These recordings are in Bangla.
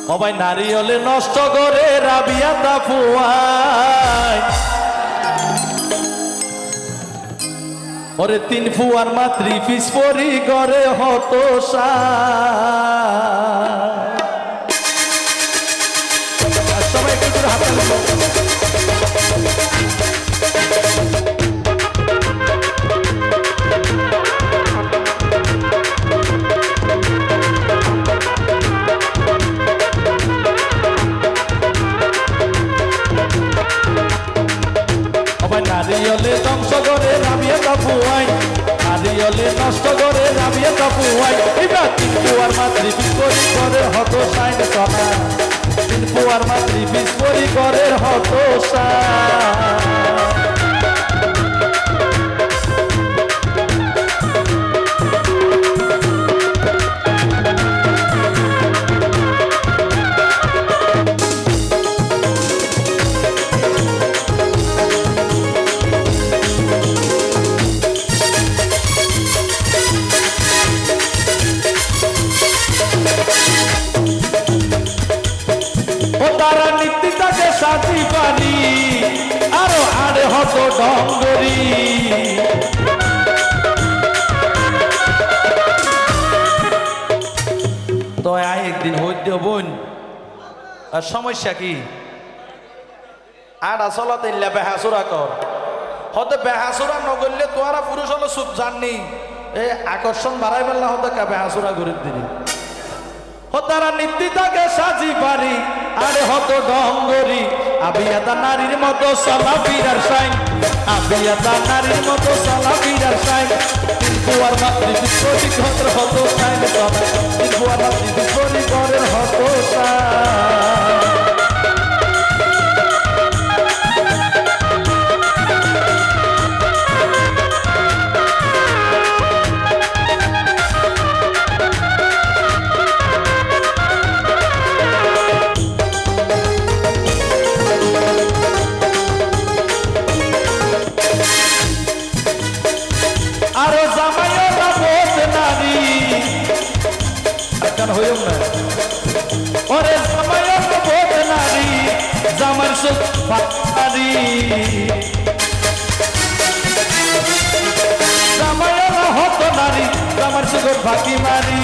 সবাই নারিয়লে নষ্ট করে রাবিয়া তা ফুয়ায় ওরে তিন ফুয়ার মাতৃ পিস পরি করে হতোষা সবাই একটু হাতে নারিয়লে ধ্বংস করে রাবিয়া তা ফুয়াই নারিয়লে নষ্ট করে রাবিয়া তা ফুয়াই এবার তিন ফুয়ার মাতৃ পিস পরি করে হতোষায় সোনা তিন ফুয়ার মাতৃ পিস পরি করে হতোষা তারা নীতিটাকে সাজি পানি আরো আড়ে হত ডঙ্গরি তো একদিন হইতে বোন আর সমস্যা কি আর আসলে বেহাসুরা কর হতে বেহাসুরা নগরলে তোরা পুরুষ হলো সুখ জাননি এই আকর্ষণ বাড়াই পেলা হতে বেহাসুরা গরিব দিনি তারা নীতিটাকে সাজি পারি আরে হত ডঙ্গরি আবিয়াদা নারীর মতো সালা বিরার সাইন আবিয়াদা নারীর মতো সালা বিরার সাইন তিন ফুয়ার মাতৃ বিস্ফোরি ঘর হত সাইন তিন ফুয়ার মাতৃ বিস্ফোরি ঘরের হত সাইন আরো জামাইরা বোধ নারী কেন হইম না ওরে জামাইরা বোধ নারী জামার সুখ নারী জামাইরা হত নারী জামার সুখ ফাঁকি মারি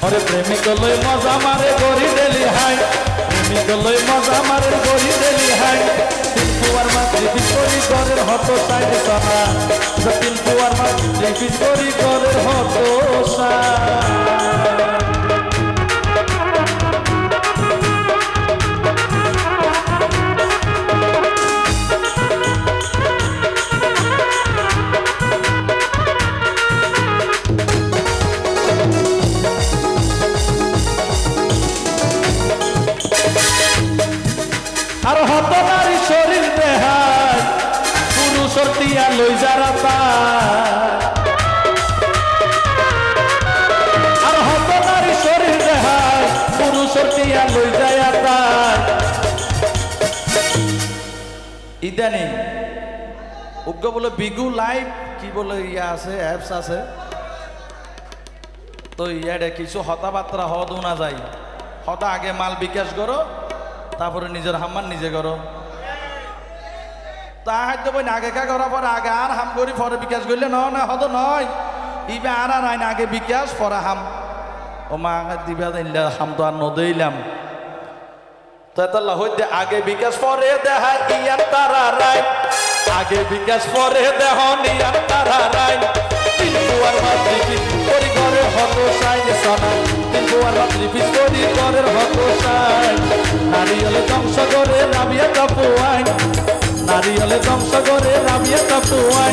ওরে প্রেমিক লই মজা মারে গড়ি দেলি হাই প্রেমিক লই মজা মারে গড়ি দেলি হাই তিন ফুয়ার মাতৃ বিস্ফোরি ঘরের হত সাইড সোনা তিন ফুয়ার মাতৃ বিস্ফোরি ঘরের হত আর হত নারী শরীর দেহায় পুরুষর তিয়া লই যারা আর হত নারী শরীর দেহায় পুরুষর তিয়া লই যায় ইদানিং উগ্র বলে বিগু লাইভ কি বলে ইয়া আছে অ্যাপস আছে তো ইয়ারে কিছু হতাবার্তা হওয়া না যায় হতা আগে মাল বিকাশ করো তারপরে নিজের হাম্মান নিজে করো তা হয়তো বই আগে কা করার পরে আগে আর হাম করি পরে বিকাশ করলে না হতো নয় ইবে আর আইন আগে বিকাশ পরে হাম ও মা দিবা হাম তো আর নদইলাম তো এতলা হইতে আগে বিকাশ পরে দেখায় ইয়ার তারা রাই আগে বিকাশ পরে দেহ নিয়ার তারা রাই তিন ফুয়ার মাতৃ পিস্ফোরি ঘরের হত সাইন সোনা তিন ফুয়ার মাতৃ পিস্ফোরি ঘরের হত সাইন নারিয়লে ধ্বংস করে রাবিয়া তা ফুয়াই নারিয়লে ধ্বংস করে রাবিয়া তা ফুয়াই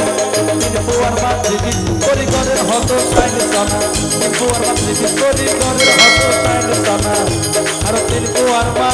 তিন ফুয়ার মাতৃ পিস্ফোরি ঘরের হত সাইন সোনা তিন ফুয়ার মাতৃ পিস্ফোরি ঘরের হত সাইন সোনা আর তিন ফুয়ার মা